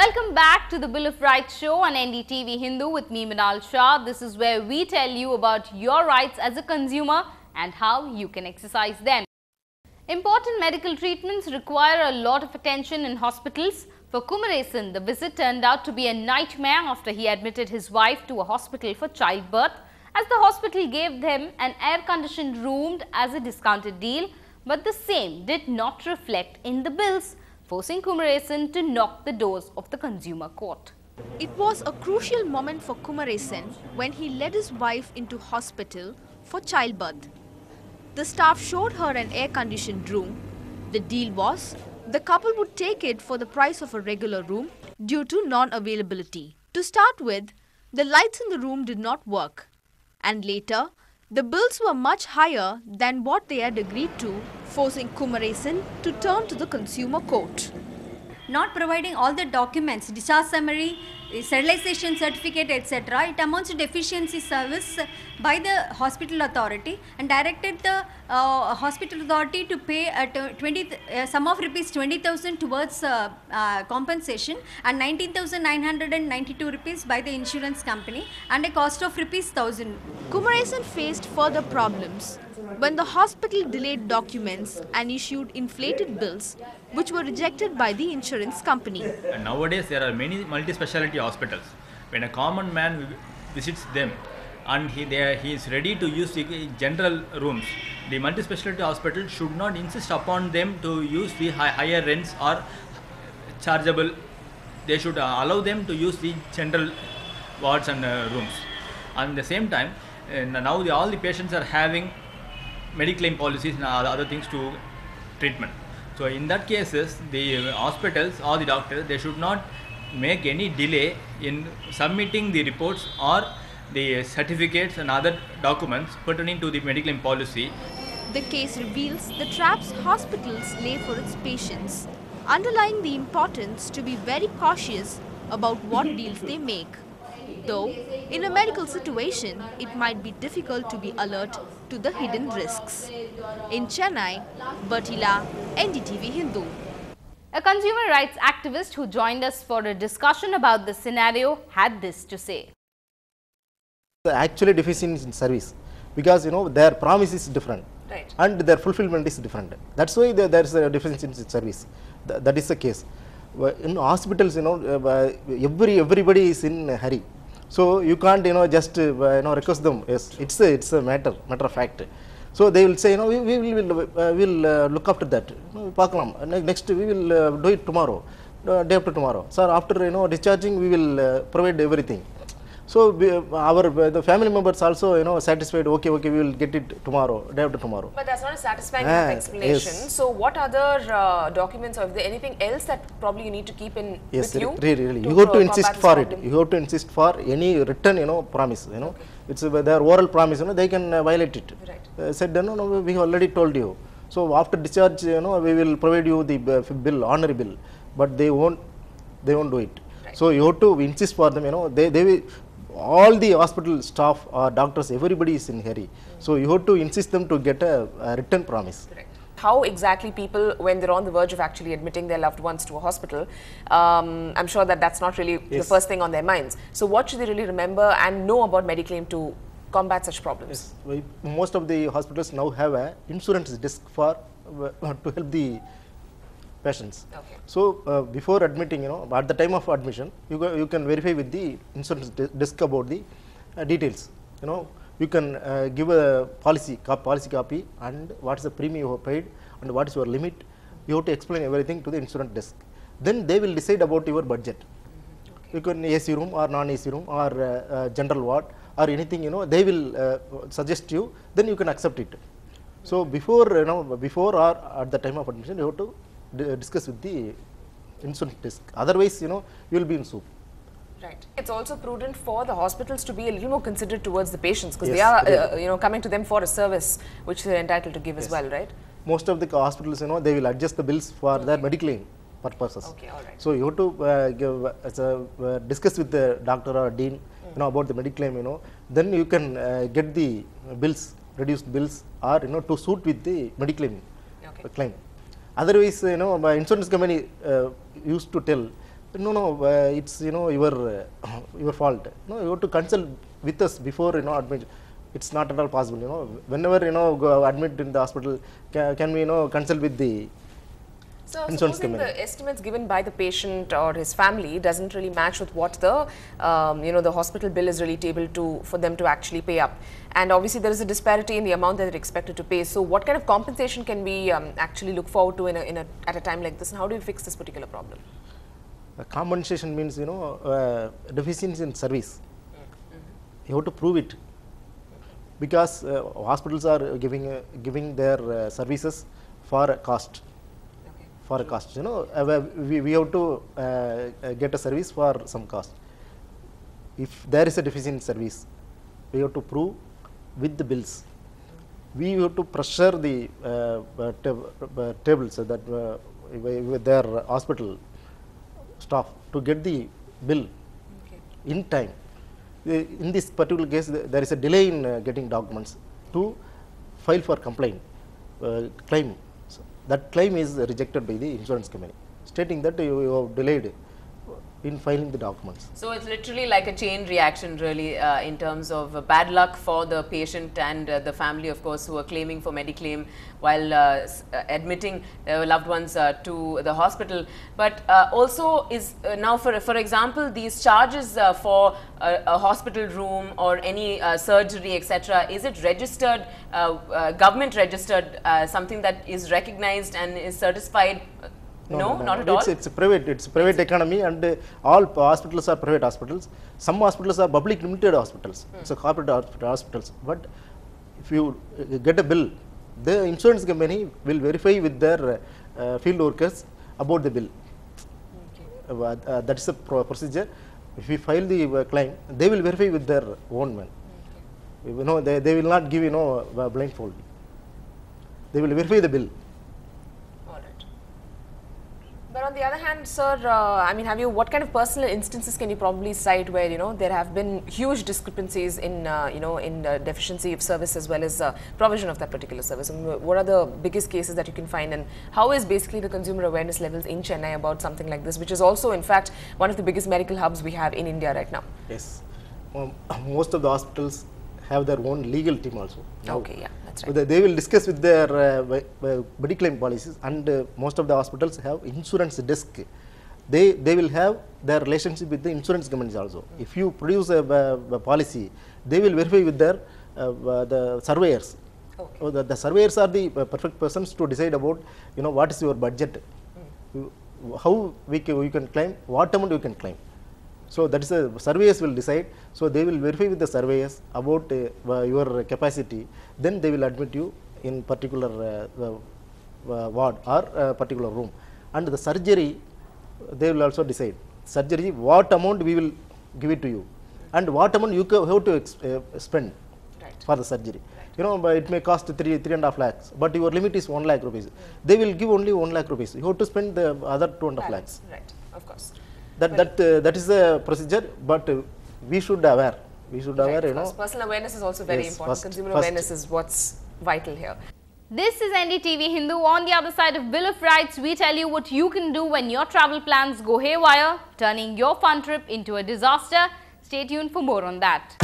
Welcome back to the Bill of Rights show on NDTV Hindu with me, Minal Shah. This is where we tell you about your rights as a consumer and how you can exercise them. Important medical treatments require a lot of attention in hospitals. For Kumaresan, the visit turned out to be a nightmare after he admitted his wife to a hospital for childbirth, as the hospital gave them an air-conditioned room as a discounted deal, but the same did not reflect in the bills, forcing Kumaresan to knock the doors of the consumer court. It was a crucial moment for Kumaresan when he led his wife into hospital for childbirth. The staff showed her an air-conditioned room. The deal was the couple would take it for the price of a regular room due to non-availability. To start with, the lights in the room did not work, and later the bills were much higher than what they had agreed to, forcing Kumaresan to turn to the consumer court. Not providing all the documents, discharge summary, sterilization certificate, etc. It amounts to deficiency service by the hospital authority, and directed the hospital authority to pay a sum of rupees 20,000 towards compensation and 19,992 rupees by the insurance company and a cost of rupees 1,000. Kumaresan faced further problems when the hospital delayed documents and issued inflated bills, which were rejected by the insurance company. And nowadays there are many multi-speciality hospitals. When a common man visits them and he is ready to use the general rooms, the multi-speciality hospital should not insist upon them to use the higher rents or chargeable. They should allow them to use the general wards and rooms. And at the same time, now all the patients are having mediclaim policies and other things to treatment. So in that cases, the hospitals or the doctors, they should not make any delay in submitting the reports or the certificates and other documents pertaining to the mediclaim policy. The case reveals the traps hospitals lay for its patients, underlying the importance to be very cautious about what deals they make. Though, in a medical situation, it might be difficult to be alert to the hidden risks. In Chennai, Bertila, NDTV Hindu. A consumer rights activist who joined us for a discussion about the scenario had this to say. Actually deficiency in service, because their promise is different, right, and their fulfillment is different. That's why there is a deficiency in service. That is the case. In hospitals, everybody is in a hurry. So you can't just request them. Yes, it's a matter of fact. So they will say we will look after that. Next we will do it tomorrow, day after tomorrow. Sir, after discharging we will provide everything. So the family members also satisfied. Okay, we will get it tomorrow, day after tomorrow. But that's not a satisfying explanation. Yes. So what other documents, or is there anything else that probably you need to keep in with you? Really. You have to insist for it. You have to insist for any written promise. Okay. It's their oral promise. They can violate it. Right. Said no, we already told you. So after discharge, we will provide you the bill, honorary bill. But they won't do it. Right. So you have to insist for them. They will. All the hospital staff or doctors, everybody is in hurry. So you have to insist them to get a written promise. Correct. How exactly people, when they're on the verge of actually admitting their loved ones to a hospital, I'm sure that's not really the first thing on their minds. So what should they really remember and know about Mediclaim to combat such problems? Yes. Most of the hospitals now have an insurance desk for to help the patients. Okay. So before admitting, at the time of admission, you can verify with the insurance desk about the details. You can give a policy copy and what is the premium you have paid and what is your limit. You have to explain everything to the insurance desk. Then they will decide about your budget. Okay. You can AC room or non-AC room or general ward or anything. They will suggest you. Then you can accept it. So before or at the time of admission, you have to discuss with the insurance desk. Otherwise, you will be in soup. Right. It's also prudent for the hospitals to be a little more considerate towards the patients, because Yes, they are, coming to them for a service which they're entitled to give as well, right? Most of the hospitals, they will adjust the bills for their mediclaim purposes. Okay, all right. So you have to discuss with the doctor or dean, about the mediclaim. Then you can get the bills, reduced bills, or to suit with the mediclaim claim. Otherwise, my insurance company used to tell No, it's your fault. No, you have to consult with us before admit. It's not at all possible. Whenever go admit in the hospital, can we consult with the so supposing the estimates given by the patient or his family doesn't really match with what the the hospital bill is really able for them to actually pay up, and obviously there is a disparity in the amount that they're expected to pay. So what kind of compensation can we actually look forward to at a time like this, and how do we fix this particular problem? Compensation means deficiency in service. You have to prove it, because hospitals are giving their services for a cost. For a cost, we have to get a service for some cost. If there is a deficient in service, we have to prove with the bills. We have to pressure the tables that with their hospital staff to get the bill in time. In this particular case, there is a delay in getting documents to file for complaint claim. So that claim is rejected by the insurance company, stating that you have delayed in filing the documents. So it's literally like a chain reaction, really, in terms of bad luck for the patient and the family, of course, who are claiming for Mediclaim while admitting their loved ones to the hospital. But also is now, for example, these charges for a hospital room or any surgery, etc., is it registered, government registered, something that is recognized and is certified? No, not at all. It's private economy, and all hospitals are private hospitals. Some hospitals are public limited hospitals. It's a corporate hospitals. But if you get a bill, the insurance company will verify with their field workers about the bill. That is the procedure. If we file the claim, they will verify with their own man. They will not give blindfold. They will verify the bill. But on the other hand, sir, I mean, what kind of personal instances can you probably cite where there have been huge discrepancies in in deficiency of service as well as provision of that particular service? I mean, what are the biggest cases that you can find, and how is basically the consumer awareness levels in Chennai about something like this, which is also in fact one of the biggest medical hubs we have in India right now? Yes, most of the hospitals have their own legal team also. Okay, yeah, that's right. They will discuss with their Mediclaim policies, and most of the hospitals have insurance desk. They will have their relationship with the insurance companies also. If you produce a policy, they will verify with their the surveyors. Okay. The surveyors are the perfect persons to decide about what is your budget, how we can claim, what amount you can claim. So that is the surveyors will decide. So they will verify with the surveyors about your capacity. Then they will admit you in particular ward or particular room. And the surgery, they will also decide. Surgery, what amount we will give it to you, and what amount you have to spend for the surgery. It may cost 3.5 lakhs, but your limit is 1 lakh rupees. They will give only 1 lakh rupees. You have to spend the other 2.5 lakhs. Right, of course. That is the procedure, but we should aware. We should aware, Personal awareness is also very important. Consumer awareness is what's vital here. This is NDTV Hindu. On the other side of Bill of Rights, we tell you what you can do when your travel plans go haywire, turning your fun trip into a disaster. Stay tuned for more on that.